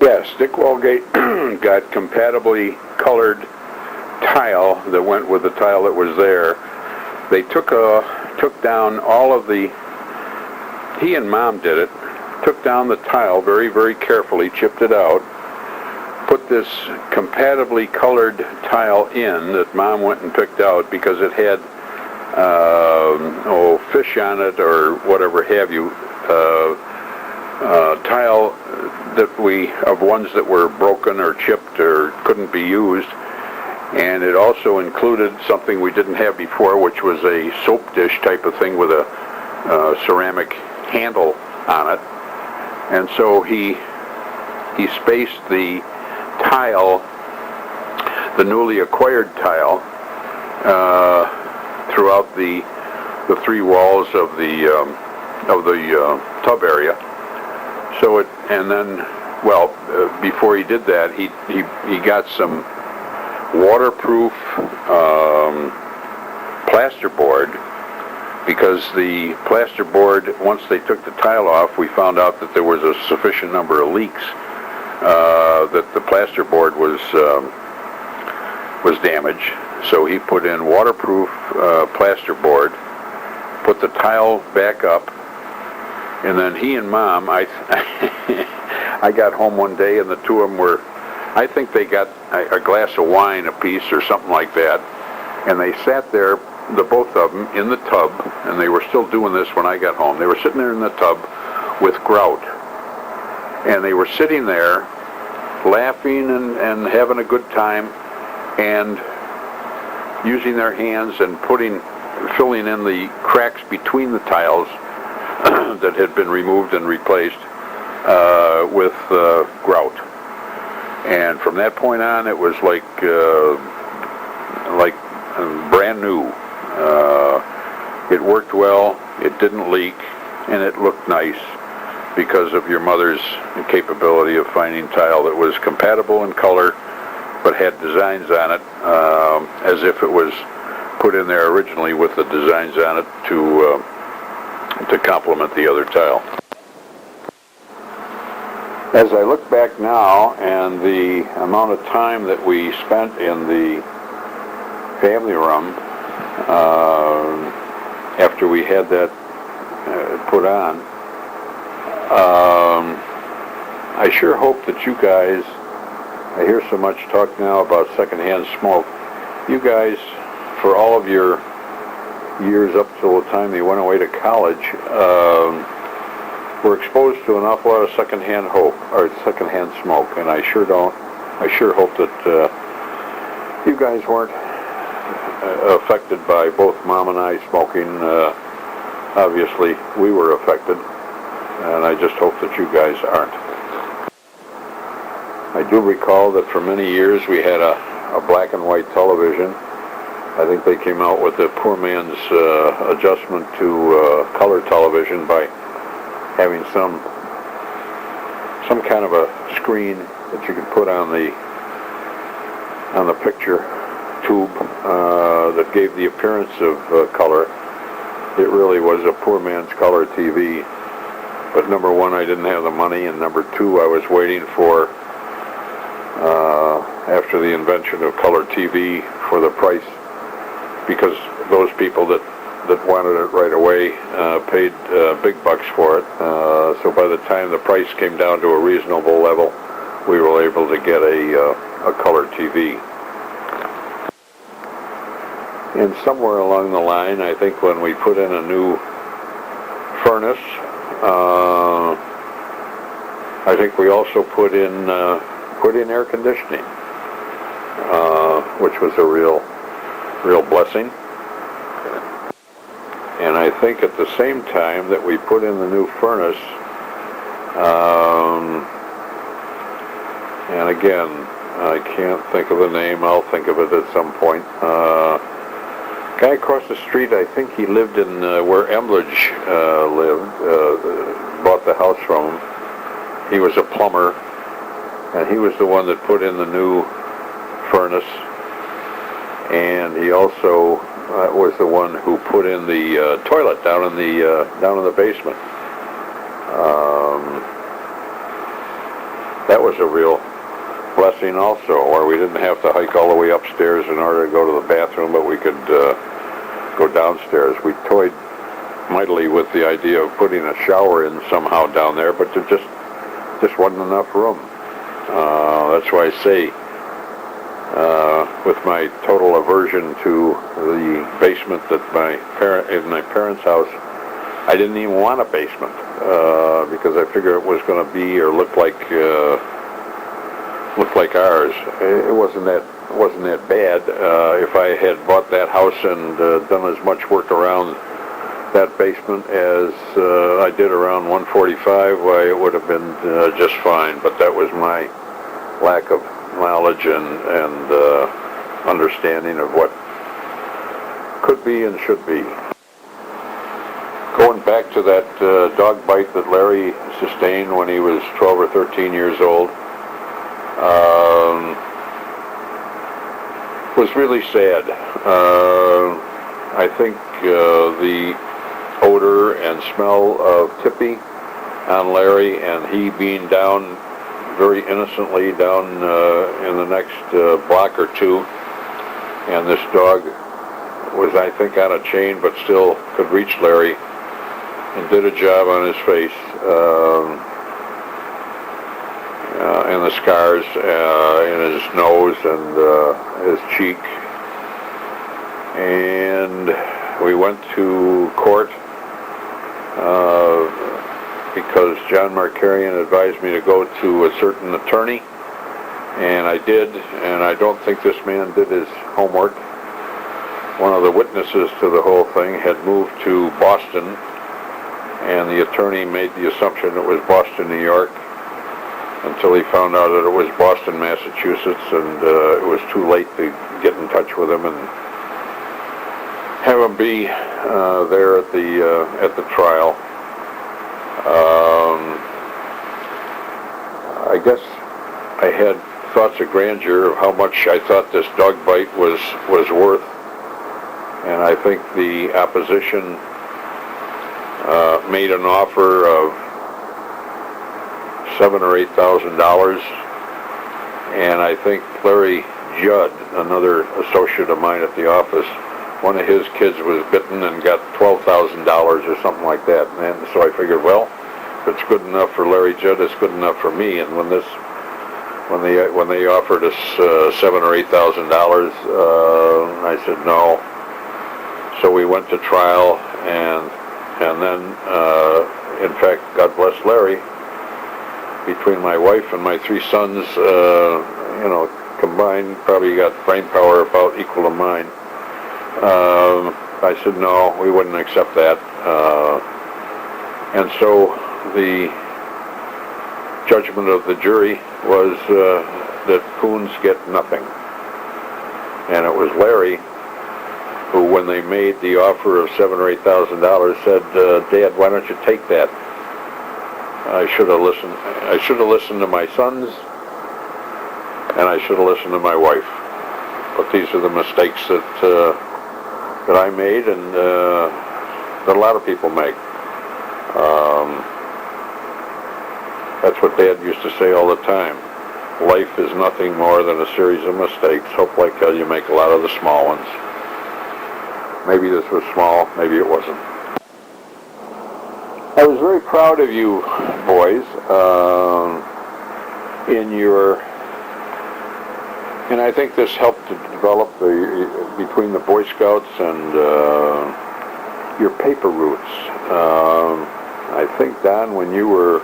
Yes, Dick Walgate got compatibly colored tile that went with the tile that was there. They took down all of the, he and Mom did it, took down the tile very, very carefully, chipped it out, put this compatibly colored tile in that Mom went and picked out because it had fish on it or whatever have you, tile of ones that were broken or chipped or couldn't be used. And it also included something we didn't have before, which was a soap dish type of thing with a ceramic handle on it. And so he spaced the tile, the newly acquired tile, throughout the three walls of the tub area. So it, and then, well, before he did that, he got some waterproof plasterboard, because the plasterboard, once they took the tile off, we found out that there was a sufficient number of leaks, that the plasterboard was damaged. So he put in waterproof plasterboard, put the tile back up, and then he and Mom, I got home one day and the two of them were, I think they got a glass of wine apiece or something like that, and they sat there, the both of them, in the tub, and they were still doing this when I got home. They were sitting there in the tub with grout, and they were sitting there laughing and having a good time and using their hands and filling in the cracks between the tiles that had been removed and replaced with grout. And from that point on, it was like brand new. It worked well, it didn't leak, and it looked nice because of your mother's capability of finding tile that was compatible in color but had designs on it, as if it was put in there originally with the designs on it to complement the other tile. As I look back now and the amount of time that we spent in the family room after we had that put on, I sure hope that you guys, I hear so much talk now about secondhand smoke, you guys, for all of your years up till the time you went away to college, were exposed to an awful lot of secondhand smoke, and I sure hope that you guys weren't affected by both Mom and I smoking. Obviously, we were affected, and I just hope that you guys aren't. I do recall that for many years we had a black and white television. I think they came out with a poor man's adjustment to color television by having some kind of a screen that you could put on the picture tube that gave the appearance of color. It really was a poor man's color TV. But number one, I didn't have the money, and number two, I was waiting for, after the invention of color TV, for the price, because those people that wanted it right away paid big bucks for it. So by the time the price came down to a reasonable level, we were able to get a color TV. And somewhere along the line, I think when we put in a new furnace, I think we also put in air conditioning, which was a real blessing. And I think at the same time that we put in the new furnace, and again, I can't think of the name, I'll think of it at some point. Guy across the street, I think he lived in where Embledge lived, bought the house from him. He was a plumber, and he was the one that put in the new furnace, and he also was the one who put in the toilet down in the basement. That was a real blessing also, where we didn't have to hike all the way upstairs in order to go to the bathroom, but we could go downstairs. We toyed mightily with the idea of putting a shower in somehow down there, but there just wasn't enough room. That's why I say, with my total aversion to the basement that in my parents' house, I didn't even want a basement because I figured it was going to be or look like ours. It wasn't that bad. If I had bought that house and done as much work around that basement as I did around 145, why, it would have been just fine. But that was my lack of knowledge and understanding of what could be and should be. Going back to that dog bite that Larry sustained when he was 12 or 13 years old, was really sad. I think the odor and smell of Tippy on Larry, and he being down very innocently down in the next block or two, and this dog was, I think, on a chain but still could reach Larry and did a job on his face, and the scars in his nose and his cheek. And we went to court because John Markarian advised me to go to a certain attorney, and I did, and I don't think this man did his homework. One of the witnesses to the whole thing had moved to Boston, and the attorney made the assumption it was Boston, New York, until he found out that it was Boston, Massachusetts, and it was too late to get in touch with him and have him be there at the trial. I guess I had thoughts of grandeur of how much I thought this dog bite was worth, and I think the opposition made an offer of $7,000 or $8,000, and I think Larry Judd, another associate of mine at the office, one of his kids was bitten and got $12,000 or something like that. And so I figured, well, if it's good enough for Larry Judd, it's good enough for me. And when they offered us $7,000 or $8,000, I said no. So we went to trial, and then, in fact, God bless Larry, between my wife and my three sons, combined, probably got brain power about equal to mine. I said no, we wouldn't accept that. And so the judgment of the jury was that Coons get nothing. And it was Larry who, when they made the offer of $7,000 or $8,000, said, "Dad, why don't you take that? I should have listened. I should have listened to my sons, and I should have listened to my wife. But these are the mistakes that I made, and that a lot of people make." That's what Dad used to say all the time. Life is nothing more than a series of mistakes. Hope like hell you make a lot of the small ones. Maybe this was small, maybe it wasn't. I was very proud of you boys and I think this helped to develop between the Boy Scouts and your paper routes. I think, Don, when you were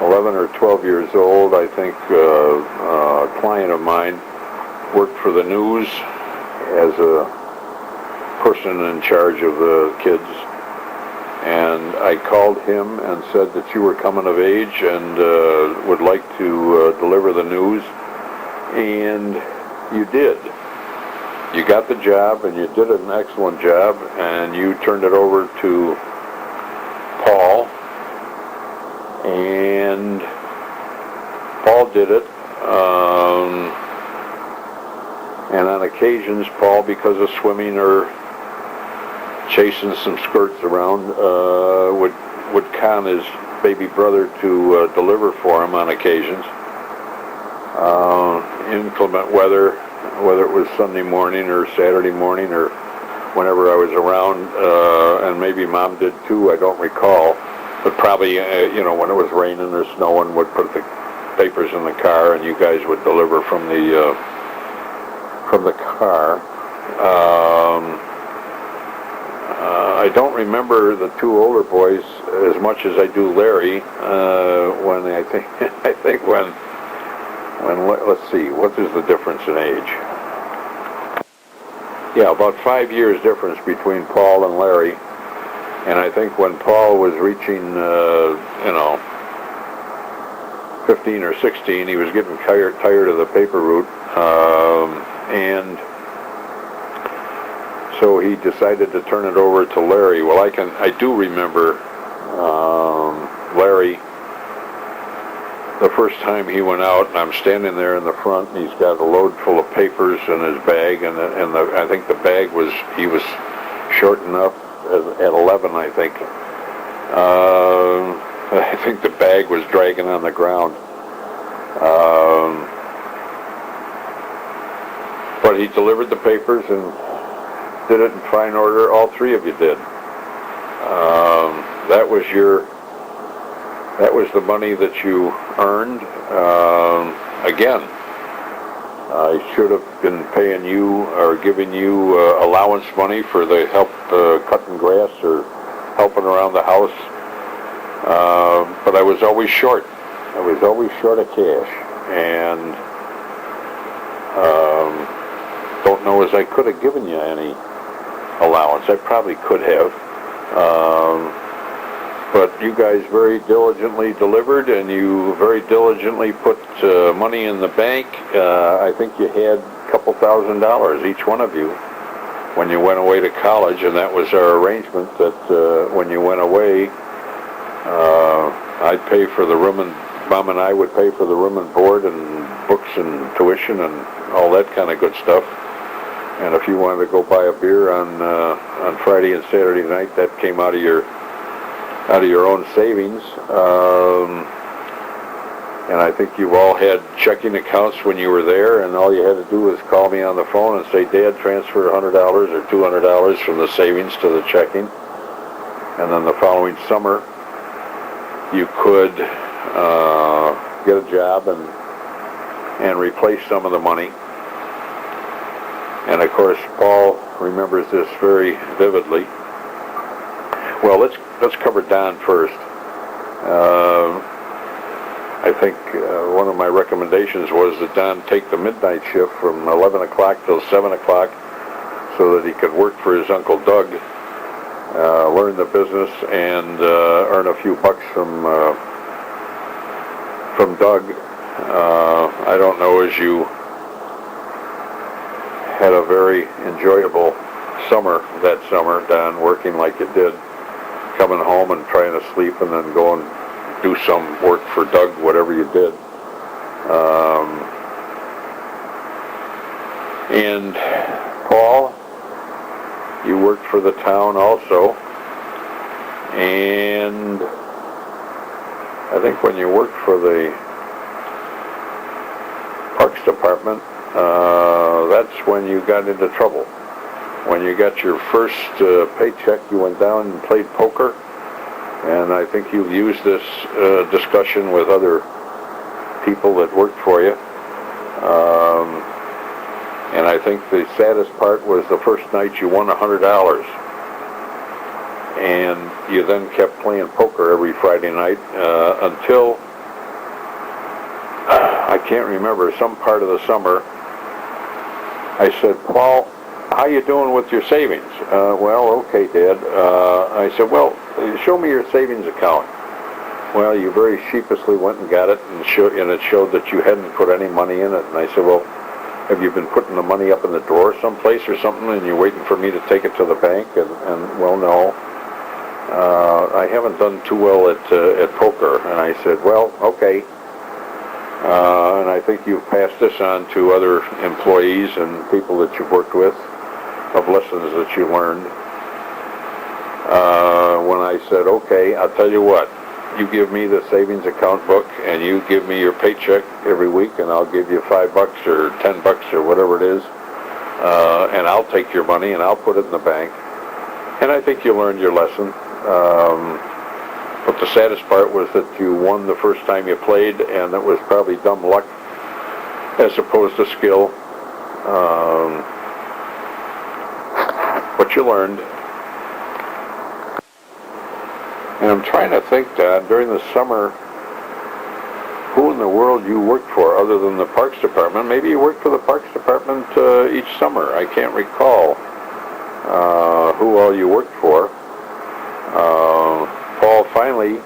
11 or 12 years old, I think a client of mine worked for the news as a person in charge of the kids, and I called him and said that you were coming of age and would like to deliver the news, and you did. You got the job, and you did an excellent job, and you turned it over to Paul, and Paul did it. And on occasions, Paul, because of swimming or chasing some skirts around, would con his baby brother to deliver for him on occasions. inclement weather, whether it was Sunday morning or Saturday morning or whenever I was around, and maybe Mom did too, I don't recall, but probably, when it was raining or snowing, would put the papers in the car and you guys would deliver from the car. I don't remember the two older boys as much as I do Larry, when let's see, what is the difference in age? Yeah, about 5 years difference between Paul and Larry. And I think when Paul was reaching, 15 or 16, he was getting tired of the paper route. And so he decided to turn it over to Larry. Well, I do remember Larry, the first time he went out, and I'm standing there in the front, and he's got a load full of papers in his bag, and I think the bag he was short enough at 11, I think. I think the bag was dragging on the ground. But he delivered the papers and did it in fine order. All three of you did. That was the money that you earned. Again, I should have been paying you or giving you allowance money for the help cutting grass or helping around the house. But I was always short. I was always short of cash. And don't know as I could have given you any allowance. I probably could have. But you guys very diligently delivered, and you very diligently put money in the bank. I think you had a couple $1,000, each one of you, when you went away to college, and that was our arrangement that when you went away, I'd pay for the room, and Mom and I would pay for the room and board and books and tuition and all that kind of good stuff. And if you wanted to go buy a beer on Friday and Saturday night, that came out of your own savings. And I think you've all had checking accounts when you were there, and all you had to do was call me on the phone and say, Dad, transfer $100 or $200 from the savings to the checking. And then the following summer, you could get a job and replace some of the money. And of course, Paul remembers this very vividly. Well, let's cover Don first. I think one of my recommendations was that Don take the midnight shift from 11 o'clock till 7 o'clock so that he could work for his Uncle Doug, learn the business, and earn a few bucks from Doug. I don't know, as you had a very enjoyable summer that summer, Don, working like you did, coming home and trying to sleep and then go and do some work for Doug, whatever you did. And Paul, you worked for the town also. And I think when you worked for the Parks Department, that's when you got into trouble. When you got your first paycheck, you went down and played poker. And I think you've used this discussion with other people that worked for you. And I think the saddest part was the first night you won $100. And you then kept playing poker every Friday night until, I can't remember, some part of the summer, I said, Paul, how you doing with your savings? Well, okay, Dad. I said, well, show me your savings account. Well, you very sheepishly went and got it, and it showed that you hadn't put any money in it. And I said, well, have you been putting the money up in the drawer someplace or something, and you're waiting for me to take it to the bank? And well, no. I haven't done too well at poker. And I said, well, okay. And I think you've passed this on to other employees and people that you've worked with, of lessons that you learned. When I said, okay, I'll tell you what, you give me the savings account book, and you give me your paycheck every week, and I'll give you $5 or $10 or whatever it is, and I'll take your money and I'll put it in the bank. And I think you learned your lesson. But the saddest part was that you won the first time you played, and that was probably dumb luck as opposed to skill. But you learned. And I'm trying to think, Dad, during the summer, who in the world you worked for other than the Parks Department. Maybe you worked for the Parks Department each summer. I can't recall who all you worked for. Paul, finally,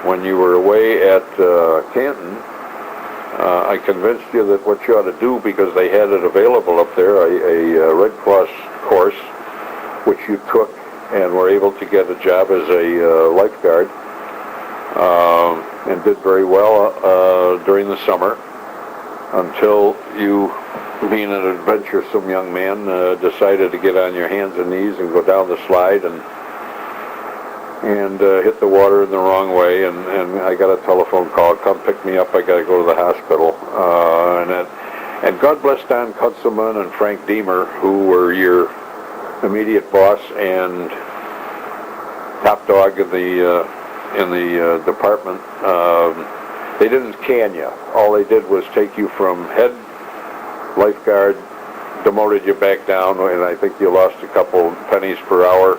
when you were away at Canton, I convinced you that what you ought to do, because they had it available up there, a Red Cross course, which you took and were able to get a job as a lifeguard, and did very well during the summer, until you, being an adventuresome young man, decided to get on your hands and knees and go down the slide and hit the water in the wrong way, and I got a telephone call, come pick me up, I got to go to the hospital. And God bless Don Kutzelman and Frank Deemer, who were your immediate boss and top dog in the department. They didn't can you. All they did was take you from head lifeguard, demoted you back down, and I think you lost a couple pennies per hour.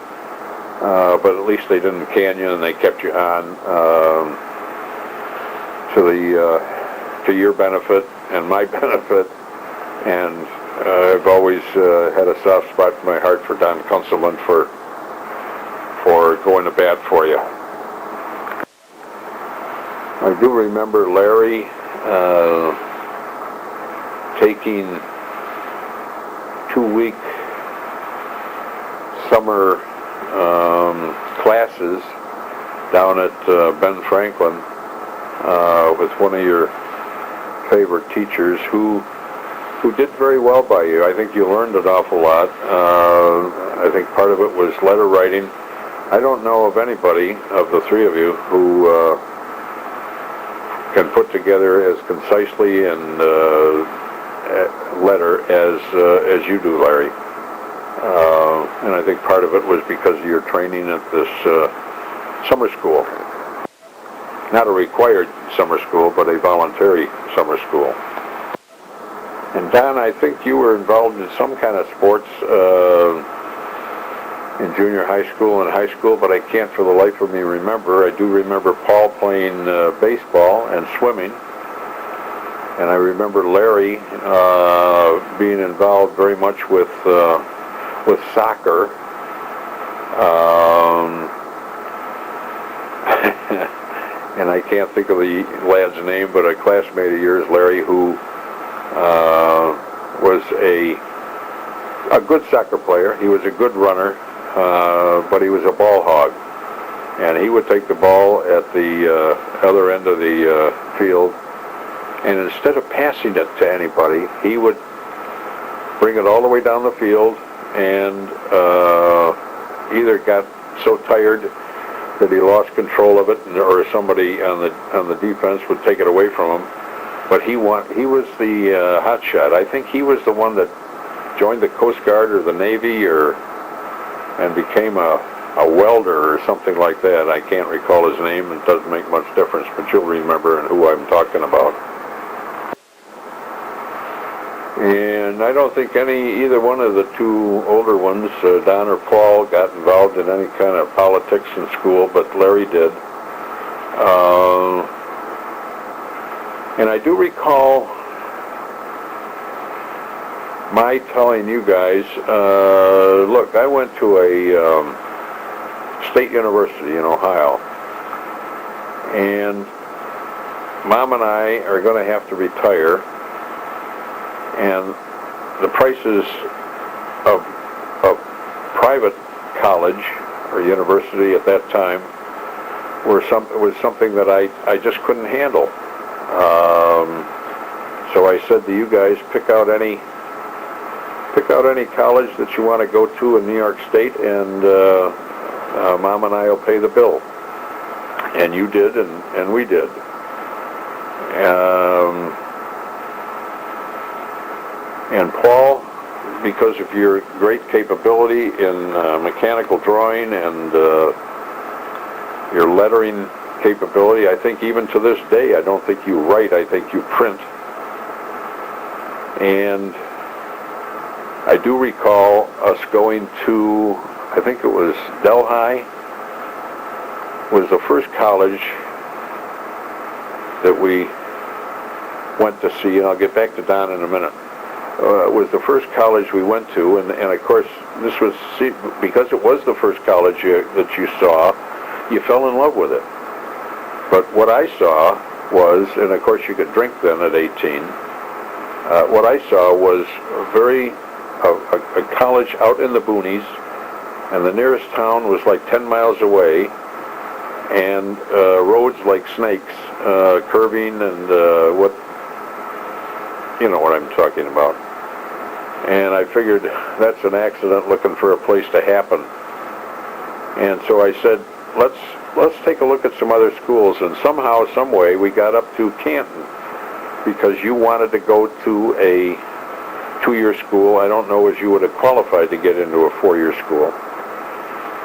But at least they didn't can you, and they kept you on to your benefit and my benefit. And I've always had a soft spot in my heart for Don Kunzelman for going to bat for you. I do remember Larry taking 2-week summer classes down at Ben Franklin with one of your favorite teachers who did very well by you. I think you learned an awful lot. I think part of it was letter writing. I don't know of anybody of the three of you who can put together as concisely and letter as you do, Larry. And I think part of it was because of your training at this summer school. Not a required summer school, but a voluntary summer school. And Don, I think you were involved in some kind of sports in junior high school and high school, but I can't for the life of me remember. I do remember Paul playing baseball and swimming. And I remember Larry being involved very much with soccer. And I can't think of the lad's name, but a classmate of yours, Larry, who was a good soccer player. He was a good runner, but he was a ball hog. And he would take the ball at the other end of the field, and instead of passing it to anybody, he would bring it all the way down the field, and either got so tired that he lost control of it, or somebody on the defense would take it away from him. But he was the hot shot. I think he was the one that joined the Coast Guard or the Navy, and became a welder or something like that. I can't recall his name. It doesn't make much difference, but you'll remember who I'm talking about. And I don't think either one of the two older ones, Don or Paul, got involved in any kind of politics in school, but Larry did. And I do recall my telling you guys, look, I went to a state university in Ohio, and Mom and I are going to have to retire, and the prices of private college or university at that time was something that I just couldn't handle. So I said to you guys, pick out any college that you want to go to in New York State, and Mom and I will pay the bill. And you did, and we did. And Paul, because of your great capability in mechanical drawing and your lettering capability, I think even to this day, I don't think you write, I think you print. And I do recall us going to, I think it was Delhi, was the first college that we went to see, and I'll get back to Don in a minute. It was the first college we went to, and of course, this was, because it was the first college that you saw, you fell in love with it. But what I saw was, and of course you could drink then at 18, what I saw was a college out in the boonies, and the nearest town was like 10 miles away, and roads like snakes, curving, and you know what I'm talking about. And I figured that's an accident looking for a place to happen. And so I said, let's take a look at some other schools. And somehow, some way, we got up to Canton because you wanted to go to a 2-year school. I don't know as you would have qualified to get into a 4-year school.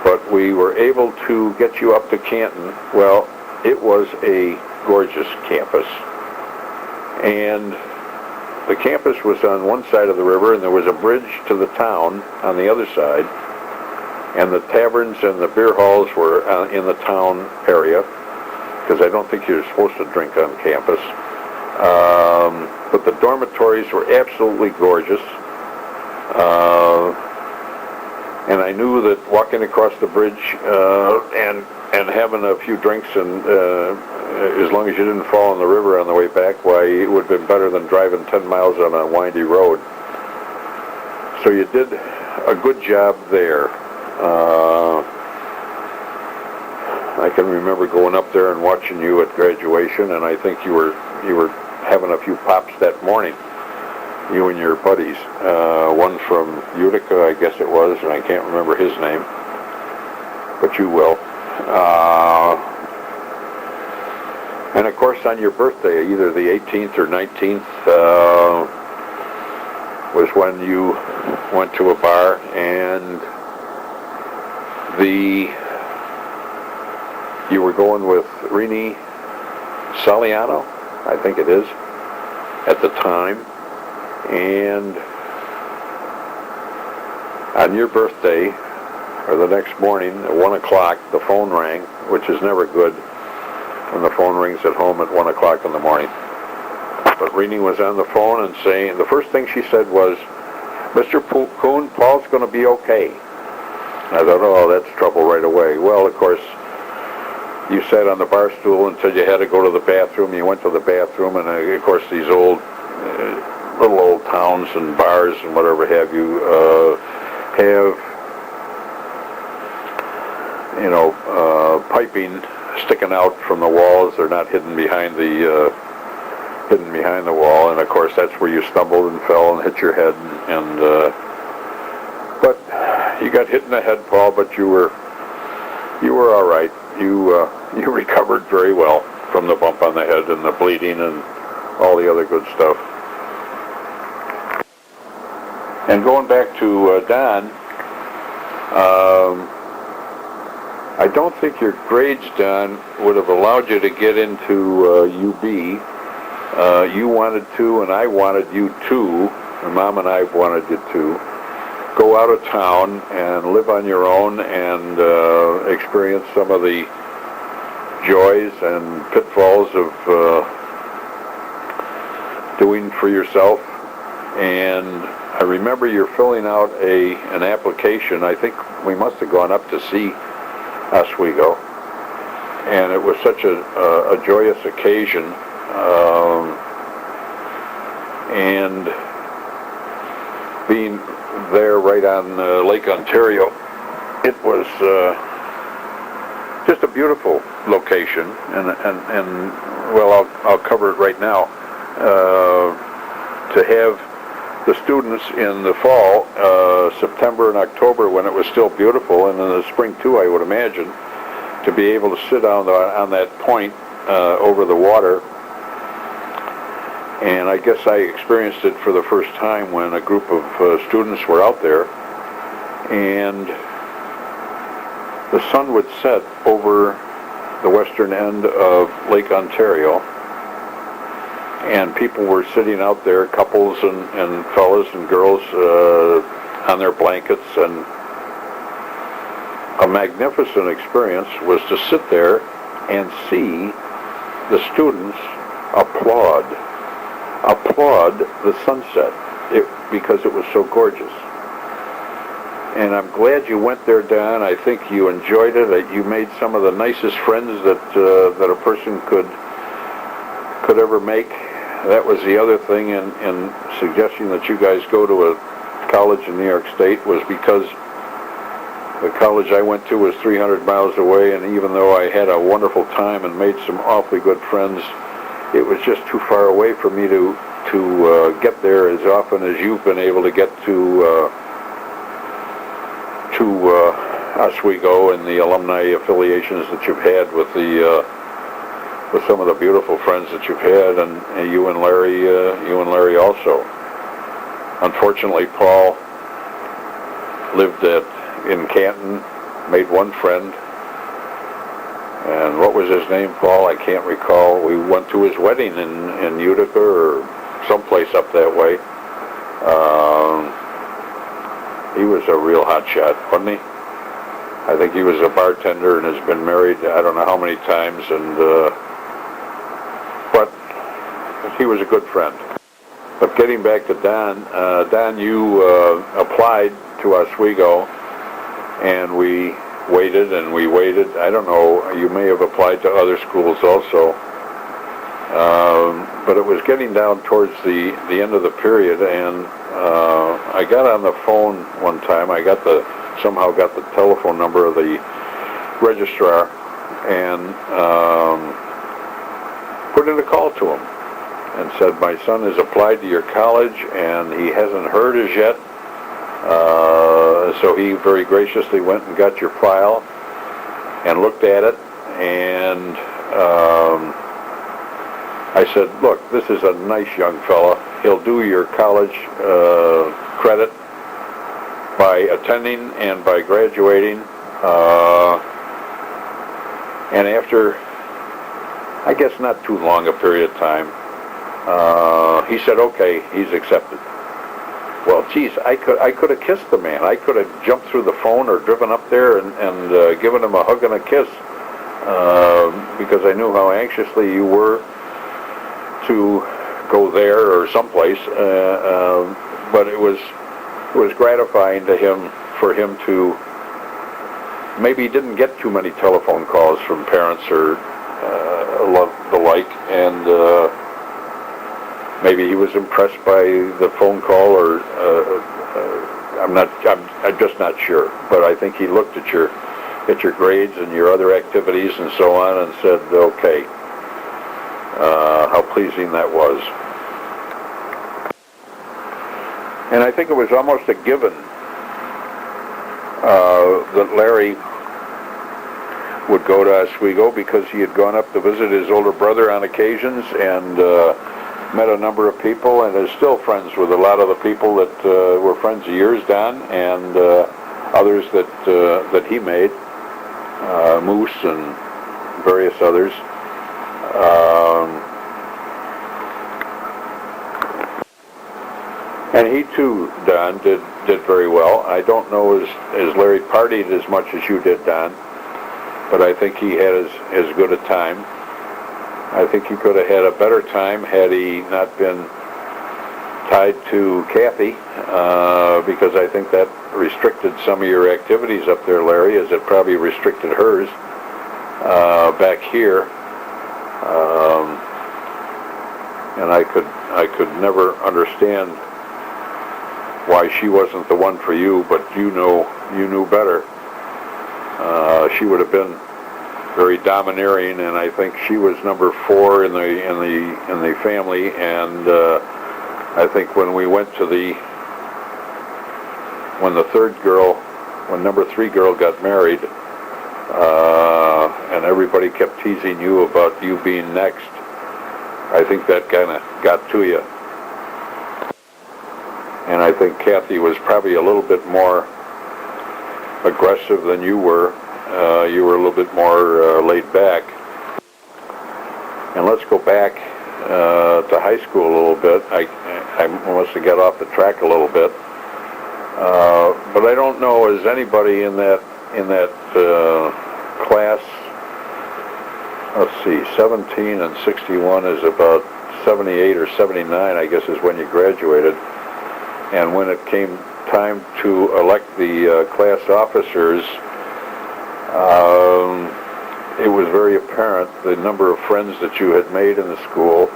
But we were able to get you up to Canton. Well, it was a gorgeous campus. And the campus was on one side of the river, and there was a bridge to the town on the other side. And the taverns and the beer halls were in the town area, because I don't think you're supposed to drink on campus. But the dormitories were absolutely gorgeous. And I knew that walking across the bridge and having a few drinks, and as long as you didn't fall in the river on the way back, why, it would have been better than driving 10 miles on a windy road. So you did a good job there. I can remember going up there and watching you at graduation, and I think you were having a few pops that morning, you and your buddies. One from Utica, I guess it was, and I can't remember his name, but you will. And of course on your birthday, either the 18th or 19th, was when you went to a bar, and you were going with Rini Saliano, I think it is, at the time. And on your birthday, or the next morning at 1 o'clock, the phone rang, which is never good when the phone rings at home at 1 o'clock in the morning. But Rini was on the phone and saying, the first thing she said was, "Mr. Coon, Paul's going to be okay." I thought, oh, that's trouble right away. Well, of course, you sat on the bar stool until you had to go to the bathroom. You went to the bathroom, and of course these little old towns and bars and whatever have you have, piping sticking out from the walls. They're not hidden behind the wall, and of course that's where you stumbled and fell and hit your head. But you got hit in the head, Paul. But you were all right. You recovered very well from the bump on the head and the bleeding and all the other good stuff. And going back to Don, I don't think your grades, Don, would have allowed you to get into UB. You wanted to, and I wanted you to, and Mom and I wanted you to, go out of town and live on your own and experience some of the joys and pitfalls of doing for yourself. And I remember you're filling out an application. I think we must have gone up to see Oswego, and it was such a joyous occasion. And being there right on Lake Ontario, it was just a beautiful location. And well, I'll cover it right now. To have the students in the fall, September and October, when it was still beautiful, and in the spring too, I would imagine, to be able to sit on that point over the water. And I guess I experienced it for the first time when a group of students were out there, and the sun would set over the western end of Lake Ontario, and people were sitting out there, couples and fellas and girls on their blankets, and a magnificent experience was to sit there and see the students applaud the sunset because it was so gorgeous. And I'm glad you went there, Don. I think you enjoyed it. You made some of the nicest friends that a person could ever make. That was the other thing in suggesting that you guys go to a college in New York State, was because the college I went to was 300 miles away, and even though I had a wonderful time and made some awfully good friends, it was just too far away for me to get there as often as you've been able to get to Oswego and the alumni affiliations that you've had with some of the beautiful friends that you've had, and you and Larry also. Unfortunately, Paul lived in Canton, made one friend, and what was his name, Paul? I can't recall. We went to his wedding in Utica or someplace up that way. He was a real hot shot, wasn't he? I think he was a bartender and has been married I don't know how many times, but he was a good friend. But getting back to Don, you applied to Oswego, and we waited and we waited. I don't know, you may have applied to other schools also, but it was getting down towards the end of the period, and I got on the phone one time. I somehow got the telephone number of the registrar and put in a call to him and said, my son has applied to your college and he hasn't heard as yet. So he very graciously went and got your file and looked at it, and I said, look, this is a nice young fella. He'll do your college credit by attending and by graduating. And after, I guess not too long a period of time, he said, okay, he's accepted. Well, geez, I could have kissed the man. I could have jumped through the phone or driven up there and given him a hug and a kiss, because I knew how anxiously you were to go there or someplace. But it was gratifying to him, for him to, maybe he didn't get too many telephone calls from parents or the like, and maybe he was impressed by the phone call, or I'm just not sure. But I think he looked at your grades and your other activities and so on, and said, okay, how pleasing that was. And I think it was almost a given that Larry would go to Oswego, because he had gone up to visit his older brother on occasions, and met a number of people, and is still friends with a lot of the people that were friends of yours, Don, and others that he made, Moose and various others. And he too, Don, did very well. I don't know as Larry partied as much as you did, Don, but I think he had as good a time. I think he could have had a better time had he not been tied to Kathy, because I think that restricted some of your activities up there, Larry, as it probably restricted hers back here. And I could never understand why she wasn't the one for you, but you knew better. She would have been very domineering, and I think she was number 4 in the family. And I think when we went to when number 3 girl got married, and everybody kept teasing you about you being next. I think that kind of got to you. And I think Kathy was probably a little bit more aggressive than you were. You were a little bit more laid back. And let's go back to high school a little bit. I must have got off the track a little bit. But I don't know, is anybody in that class, let's see, 17 and 61 is about 78 or 79, I guess, is when you graduated. And when it came time to elect the class officers, it was very apparent the number of friends that you had made in the school.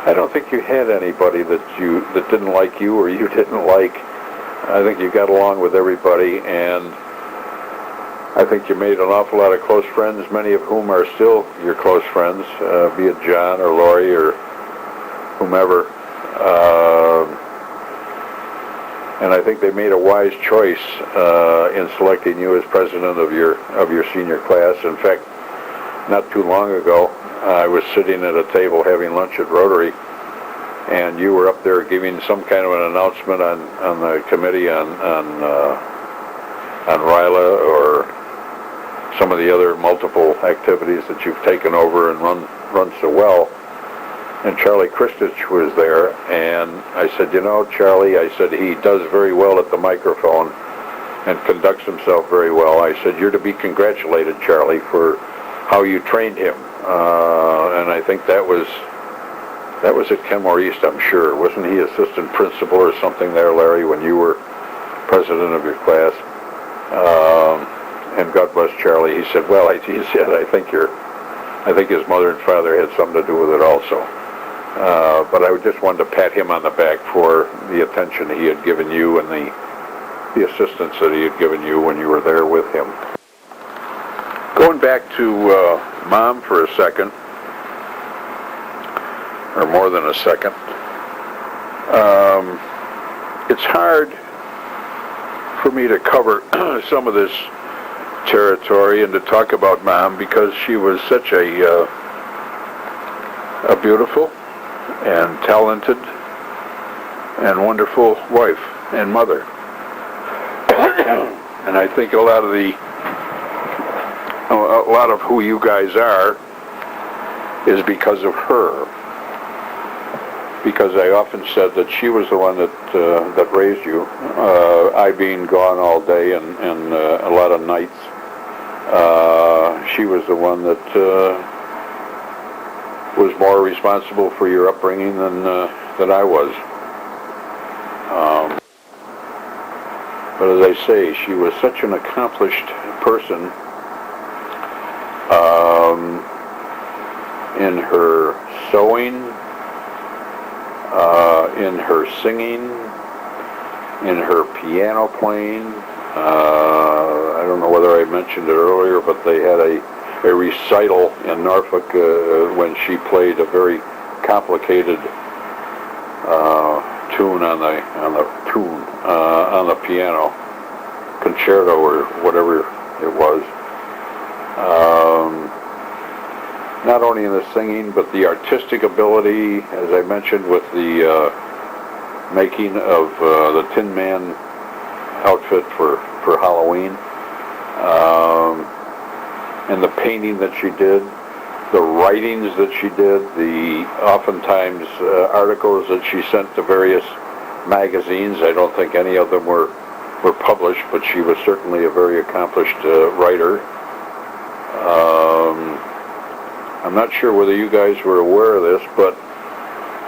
I don't think you had anybody that didn't like you or you didn't like. I think you got along with everybody, and I think you made an awful lot of close friends, many of whom are still your close friends, be it John or Lori or whomever. And I think they made a wise choice in selecting you as president of your senior class. In fact, not too long ago, I was sitting at a table having lunch at Rotary, and you were up there giving some kind of an announcement on the committee on RILA or some of the other multiple activities that you've taken over and run so well. And Charlie Christich was there, and I said, you know, Charlie, I said, he does very well at the microphone and conducts himself very well. I said, you're to be congratulated, Charlie, for how you trained him. And I think that was at Kenmore East, I'm sure. Wasn't he assistant principal or something there, Larry, when you were president of your class? And God bless Charlie. He said, well, I think his mother and father had something to do with it also. But I just wanted to pat him on the back for the attention he had given you and the assistance that he had given you when you were there with him. Going back to Mom for a second, or more than a second, it's hard for me to cover some of this territory and to talk about Mom because she was such a beautiful and talented and wonderful wife and mother. And I think a lot of who you guys are is because of her. Because I often said that she was the one that raised you. I being gone all day and a lot of nights. She was the one that was more responsible for your upbringing than I was. But as I say, she was such an accomplished person in her sewing, in her singing, in her piano playing. I don't know whether I mentioned it earlier, but they had a recital in Norfolk when she played a very complicated tune on the piano, concerto or whatever it was. Not only in the singing, but the artistic ability, as I mentioned, with the making of the Tin Man outfit for Halloween, and the painting that she did, the writings that she did, the oftentimes articles that she sent to various magazines. I don't think any of them were published, but she was certainly a very accomplished writer. I'm not sure whether you guys were aware of this, but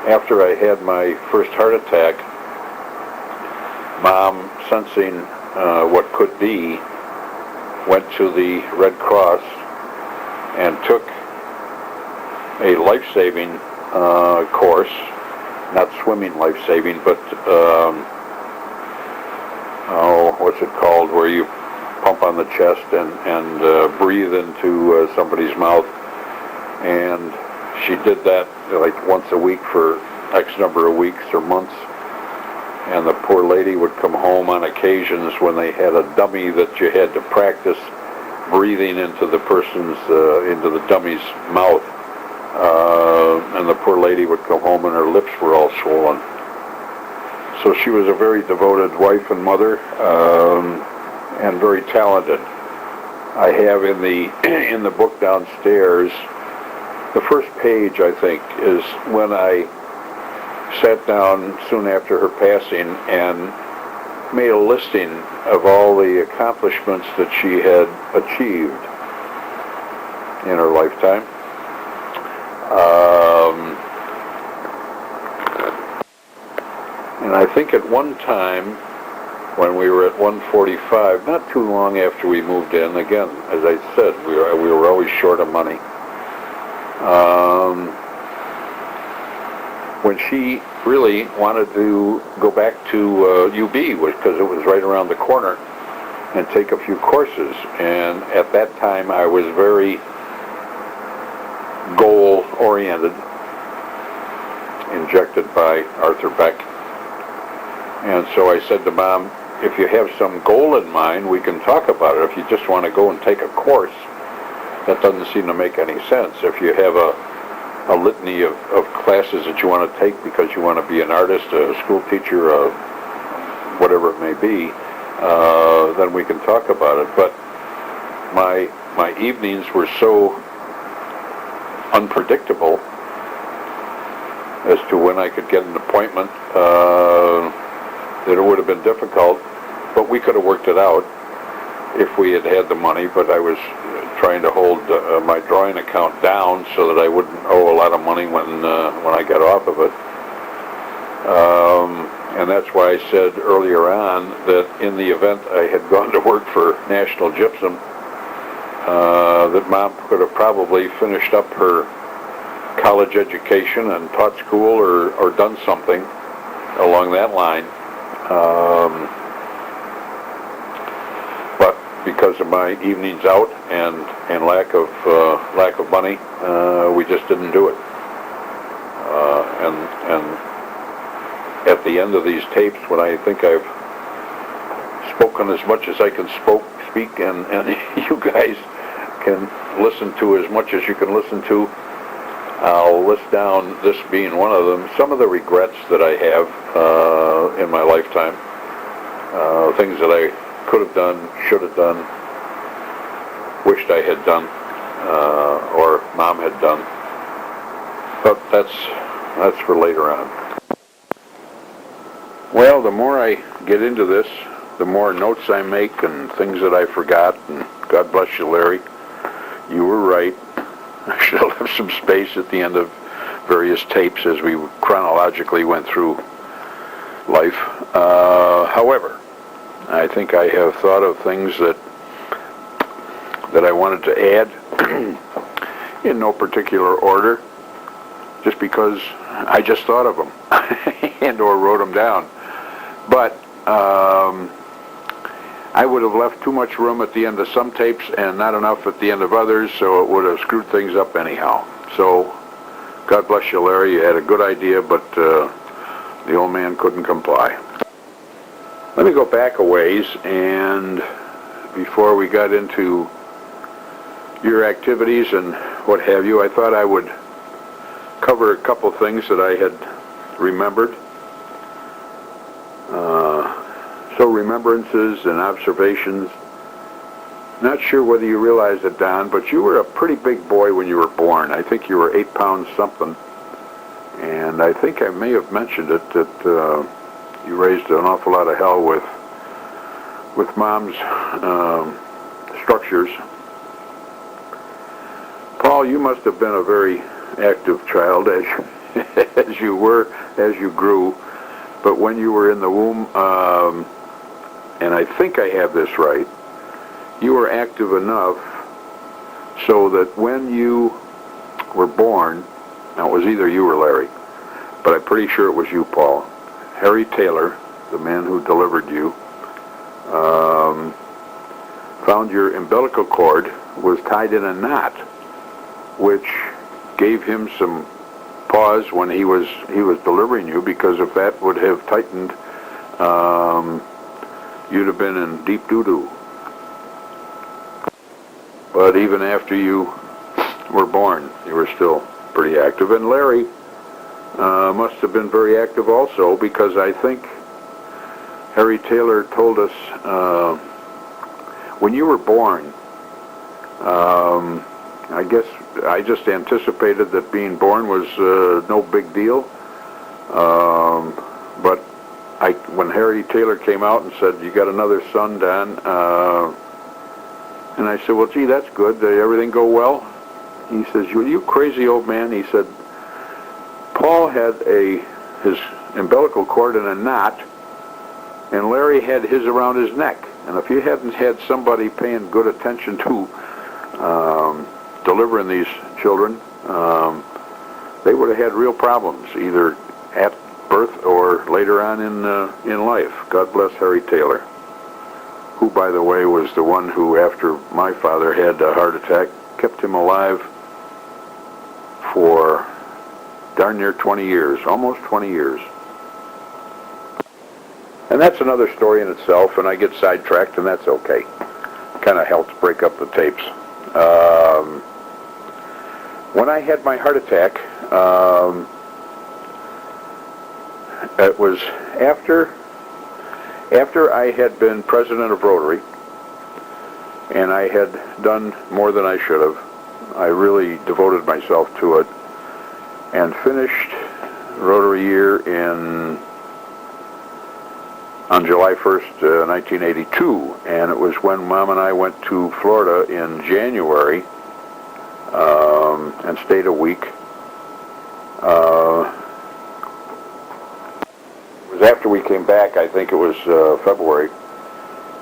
after I had my first heart attack, Mom, sensing what could be, went to the Red Cross and took a life-saving course, not swimming life-saving, but what's it called, where you pump on the chest and breathe into somebody's mouth. And she did that like once a week for X number of weeks or months. And the poor lady would come home on occasions when they had a dummy that you had to practice breathing into the person's, into the dummy's mouth. And the poor lady would come home and her lips were all swollen. So she was a very devoted wife and mother, and very talented. I have in the book downstairs, the first page, I think, is when I sat down soon after her passing and made a listing of all the accomplishments that she had achieved in her lifetime. And I think at one time, when we were at 145, not too long after we moved in, again, as I said, we were always short of money. When she really wanted to go back to UB, because it was right around the corner, and take a few courses. And at that time, I was very goal-oriented, injected by Arthur Beck. And so I said to Mom, if you have some goal in mind, we can talk about it. If you just want to go and take a course, that doesn't seem to make any sense. If you have a litany of classes that you want to take because you want to be an artist, a school teacher, whatever it may be, then we can talk about it. But my evenings were so unpredictable as to when I could get an appointment that it would have been difficult, but we could have worked it out if we had had the money. But I was trying to hold my drawing account down so that I wouldn't owe a lot of money when I got off of it. And that's why I said earlier on that in the event I had gone to work for National Gypsum, that Mom could have probably finished up her college education and taught school or done something along that line. But because of my evenings out and lack of money, we just didn't do it. And at the end of these tapes, when I think I've spoken as much as I can speak, and you guys can listen to as much as you can listen to, I'll list down, this being one of them, some of the regrets that I have in my lifetime, things that I could have done, should have done, wished I had done, or Mom had done. But that's for later on. Well, the more I get into this, the more notes I make and things that I forgot, and God bless you, Larry. You were right. I should have left some space at the end of various tapes as we chronologically went through life. However, I think I have thought of things that I wanted to add in no particular order, just because I just thought of them and or wrote them down. But I would have left too much room at the end of some tapes and not enough at the end of others, so it would have screwed things up anyhow. So, God bless you, Larry. You had a good idea, but the old man couldn't comply. Let me go back a ways, and before we got into your activities and what have you, I thought I would cover a couple things that I had remembered. So remembrances and observations. Not sure whether you realize it, Don, but you were a pretty big boy when you were born. I think you were 8 pounds something. And I think I may have mentioned it, that you raised an awful lot of hell with Mom's structures. Paul, you must have been a very active child as you grew. But when you were in the womb, and I think I have this right, you were active enough so that when you were born, now it was either you or Larry, but I'm pretty sure it was you, Paul. Harry Taylor, the man who delivered you, found your umbilical cord was tied in a knot, which gave him some pause when he was delivering you, because if that would have tightened, you'd have been in deep doo-doo. But even after you were born, you were still pretty active. And Larry must have been very active also, because I think Harry Taylor told us when you were born, I guess I just anticipated that being born was no big deal. But when Harry Taylor came out and said, "You got another son, Don," and I said, "Well, gee, that's good. Did everything go well?" He says, "You crazy old man." He said, "Paul had his umbilical cord in a knot, and Larry had his around his neck. And if you hadn't had somebody paying good attention to delivering these children, they would have had real problems, either at birth or later on in life." God bless Harry Taylor, who, by the way, was the one who, after my father had a heart attack, kept him alive for darn near 20 years, almost 20 years. And that's another story in itself, and I get sidetracked, and that's okay. Kind of helps break up the tapes. When I had my heart attack, it was after I had been president of Rotary, and I had done more than I should have. I really devoted myself to it, and finished Rotary year on July 1st, 1982, and it was when Mom and I went to Florida in January and stayed a week. It was after we came back, I think it was February,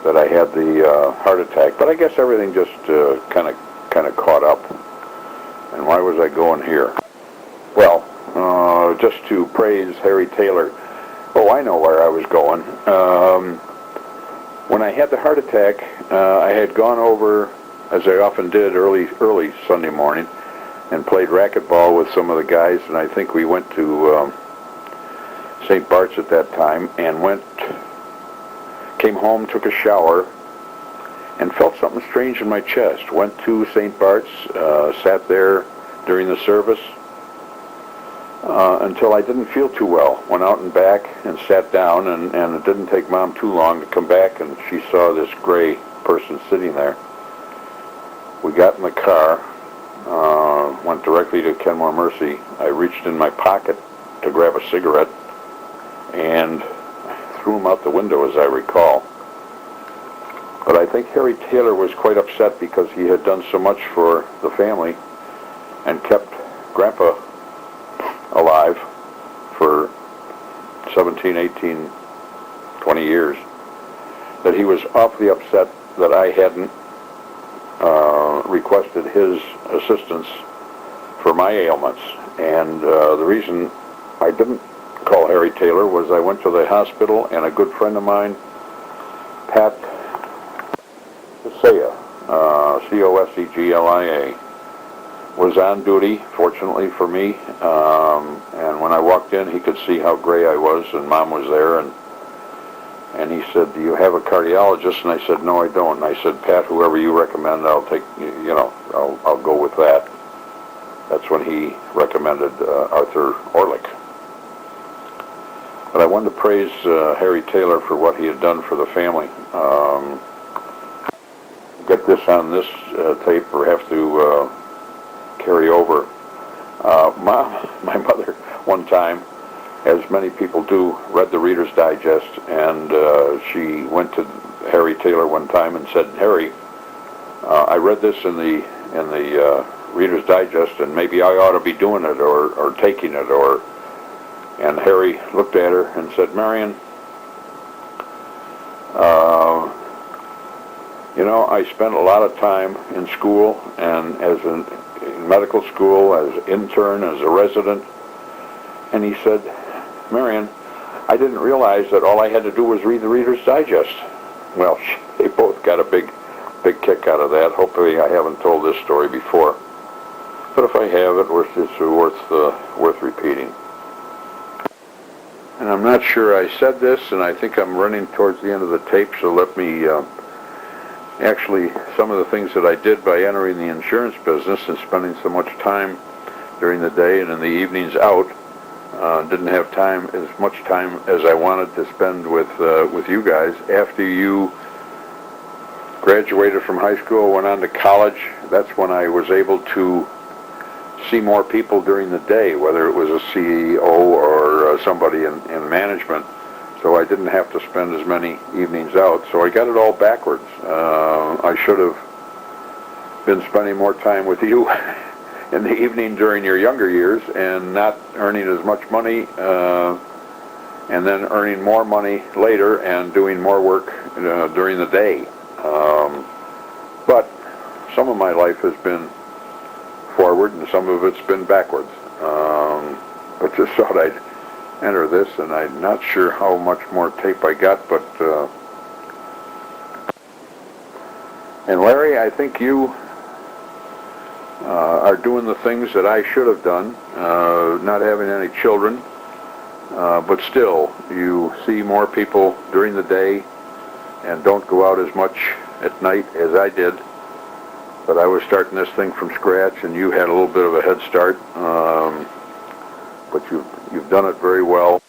that I had the heart attack. But I guess everything just kind of caught up. And why was I going here? Well, just to praise Harry Taylor. Oh, I know where I was going. When I had the heart attack, I had gone over, as I often did, early Sunday morning, and played racquetball with some of the guys, and I think we went to St. Bart's at that time, and came home, took a shower, and felt something strange in my chest. Went to St. Bart's, sat there during the service, until I didn't feel too well. Went out and back and sat down, and it didn't take Mom too long to come back, and she saw this gray person sitting there. We got in the car, went directly to Kenmore Mercy. I reached in my pocket to grab a cigarette and threw him out the window, as I recall. But I think Harry Taylor was quite upset because he had done so much for the family and kept Grandpa alive for 17, 18, 20 years, that he was awfully upset that I hadn't requested his assistance for my ailments. And the reason I didn't call Harry Taylor was I went to the hospital, and a good friend of mine, Pat Coseglia, Coseglia, was on duty, fortunately for me, and when I walked in, he could see how gray I was, and Mom was there, and he said, "Do you have a cardiologist?" And I said, "No, I don't." And I said, "Pat, whoever you recommend, I'll take, I'll go with that." That's when he recommended Arthur Orlick. But I wanted to praise Harry Taylor for what he had done for the family. Get this on this tape, or have to carry over. My mother, one time, as many people do, read the Reader's Digest, and she went to Harry Taylor one time and said, "Harry, I read this in the Reader's Digest, and maybe I ought to be doing it or taking it." And Harry looked at her and said, "Marion, I spent a lot of time in school, and in medical school, as intern, as a resident." And he said, "Marion, I didn't realize that all I had to do was read the Reader's Digest." Well, they both got a big kick out of that. Hopefully I haven't told this story before. But if I have, it's worth repeating. And I'm not sure I said this, and I think I'm running towards the end of the tape, so let me actually, some of the things that I did by entering the insurance business and spending so much time during the day and in the evenings out, didn't have time, as much time as I wanted to spend with you guys. After you graduated from high school, went on to college, that's when I was able to see more people during the day, whether it was a CEO or somebody in management. So I didn't have to spend as many evenings out. So I got it all backwards. I should have been spending more time with you in the evening during your younger years and not earning as much money, and then earning more money later and doing more work during the day. But some of my life has been forward and some of it's been backwards. But just thought I'd enter this, and I'm not sure how much more tape I got, but and Larry, I think you are doing the things that I should have done, not having any children, but still, you see more people during the day and don't go out as much at night as I did. But I was starting this thing from scratch, and you had a little bit of a head start, but you've done it very well.